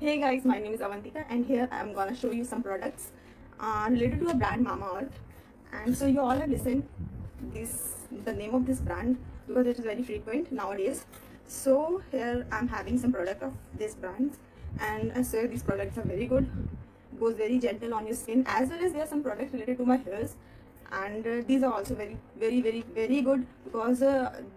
Hey guys, my name is Avantika and here I am gonna show you some products related to a brand Mamaearth. And so you all have listened the name of this brand because it is very frequent nowadays. So here I'm having some product of this brand, and I swear these products are very good. Goes very gentle on your skin, as well as there are some products related to my hairs, and these are also very good because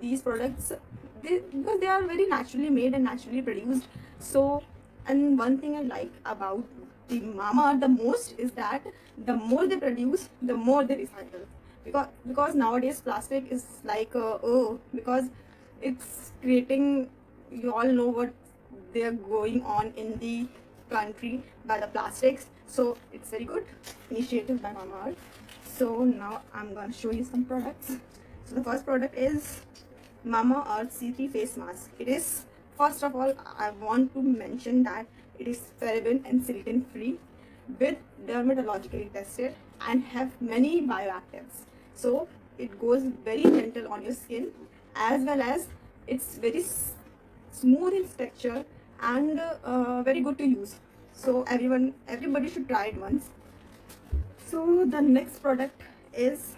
these products because they are very naturally made and naturally produced. So, and one thing I like about the Mama the most is that the more they produce, the more they recycle. Because nowadays plastic is like because it's creating, you all know what they're going on in the country by the plastics. So it's very good initiative by Mamaearth. So now I'm gonna show you some products. So the first product is Mamaearth C3 face mask. It is, first of all, I want to mention that it is paraben and silicone free, with dermatologically tested, and have many bioactives. So it goes very gentle on your skin, as well as it's very smooth in texture and very good to use. So everybody should try it once. So the next product is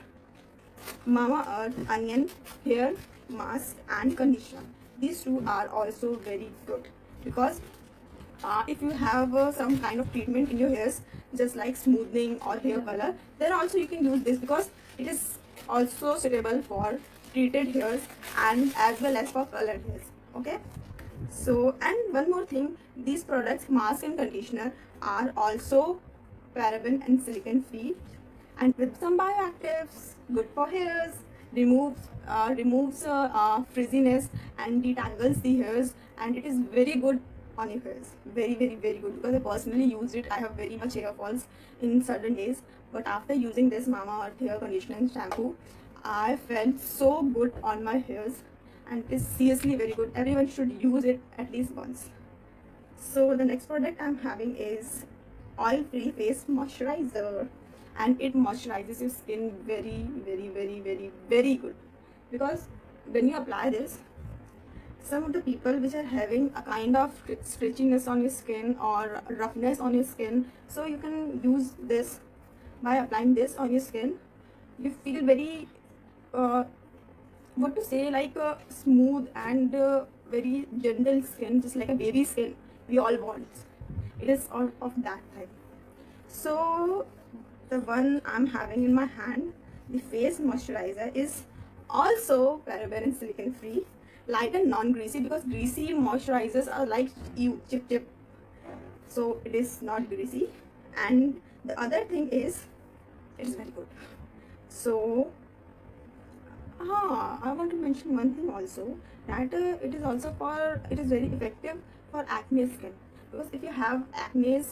Mamaearth Onion Hair Mask and Conditioner. These two are also very good because if you have some kind of treatment in your hairs, just like smoothing or hair color, then also you can use this because it is also suitable for treated hairs and as well as for colored hairs. Okay. So, and one more thing, these products, mask and conditioner, are also paraben and silicone free, and with some bioactives, good for hairs, removes frizziness and detangles the hairs, and it is very good on your hairs. Very good because I personally used it. I have very much hair falls in certain days, but after using this Mamaearth hair conditioner and shampoo, I felt so good on my hairs, and it is seriously very good. Everyone should use it at least once. So the next product I'm having is oil-free face moisturizer, and it moisturizes your skin very good because when you apply this, some of the people which are having a kind of stretchiness on your skin or roughness on your skin, so you can use this. By applying this on your skin, you feel very uh, what to say, like a smooth and very gentle skin, just like a baby skin we all want. It is all of that type. So the one I'm having in my hand, the face moisturizer, is also paraben and silicone free, light and non-greasy, because greasy moisturizers are like you chip, so it is not greasy. And the other thing is, it's very good. So I want to mention one thing also, that it is very effective for acne skin, because if you have acne,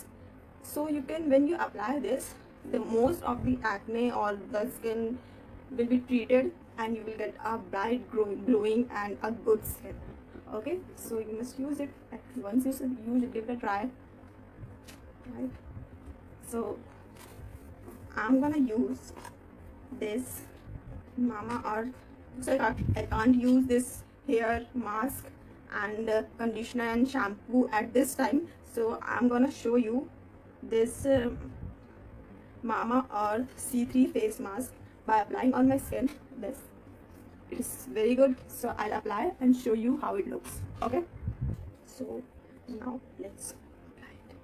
so you can, when you apply this, the most of the acne or the skin will be treated, and you will get a bright glowing and a good skin. Okay, so you must use it. Once you use it, give it a try, right? So I'm gonna use this Mamaearth. So I can't use this hair mask and conditioner and shampoo at this time. So I'm gonna show you this Mamaearth C3 face mask by applying on my skin. This, it is very good. So I'll apply and show you how it looks. Okay. So now let's apply it.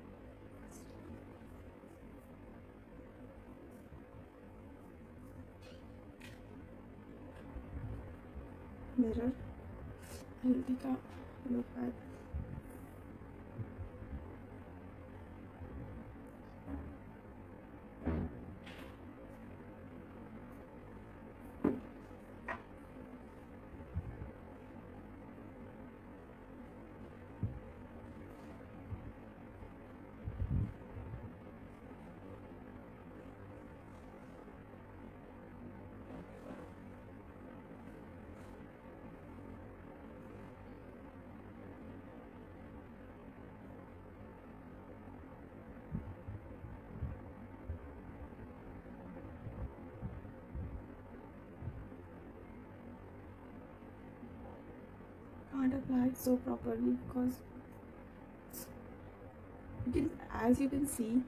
Mirror. I'll take a look at. Can't apply it so properly because As you can see,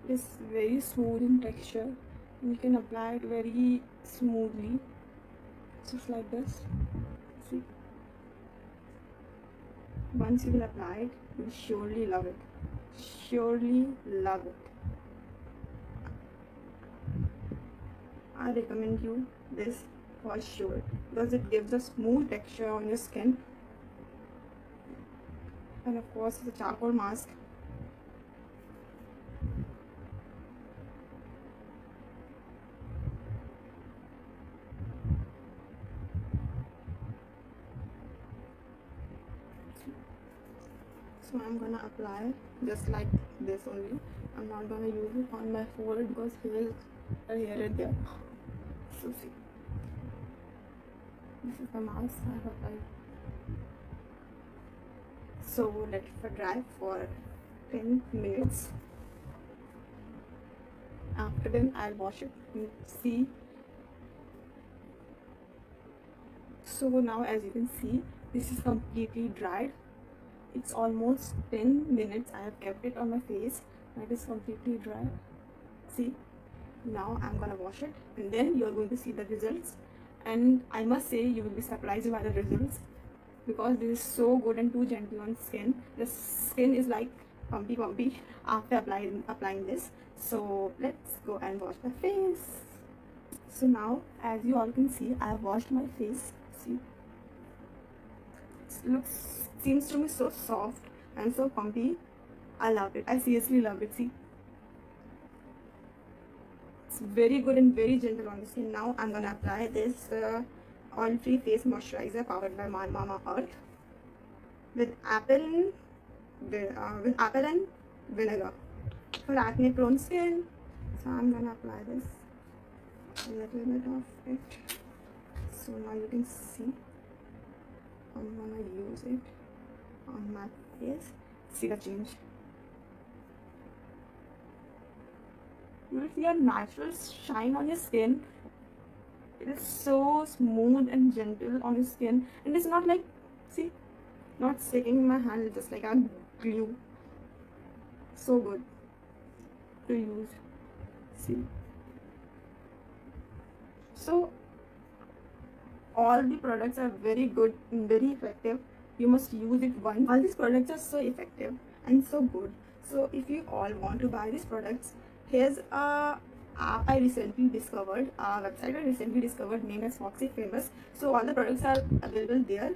it's very smooth in texture and you can apply it very smoothly, just like this. See, once you will apply it, you will surely love it. Surely love it. I recommend you this for sure because it gives a smooth texture on your skin, and of course it's a charcoal mask. So I'm gonna apply just like this only. I'm not gonna use it on my forehead because here is there. So see, this is the mask I have applied. So let it dry for 10 minutes. After then I'll wash it and see. So now as you can see, this is completely dried. It's almost 10 minutes I have kept it on my face and it is completely dry. See, now I'm gonna wash it and then you're going to see the results, and I must say you will be surprised by the results because this is so good and too gentle on skin. The skin is like pumpy after applying this. So let's go and wash my face. So now as you all can see, I have washed my face. See, it seems to me so soft and so pumpy. I love it. I seriously love it. See, it's very good and very gentle on the skin. Now I'm gonna apply this oil-free face moisturizer powered by Mama Earth with apple and vinegar for acne-prone skin. So I'm gonna apply this a little bit of it. So now you can see I'm gonna use it on my face. See the change. You will see a natural shine on your skin. It is so smooth and gentle on your skin, and it's not like, see, not sticking in my hand. It's just like a glue. So good to use. See, so all the products are very good and very effective. You must use it once. All these products are so effective and so good. So if you all want to buy these products, here's a app I recently discovered, a website I recently discovered named as Foxy Famous. So all the products are available there.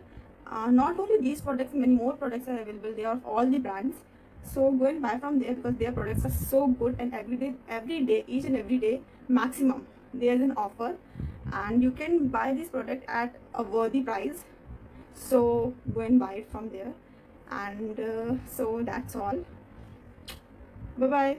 Not only these products, many more products are available there of all the brands. So go and buy from there because their products are so good, and every day, each and every day, maximum, there's an offer and you can buy this product at a worthy price. So go and buy it from there, and so that's all. Bye bye.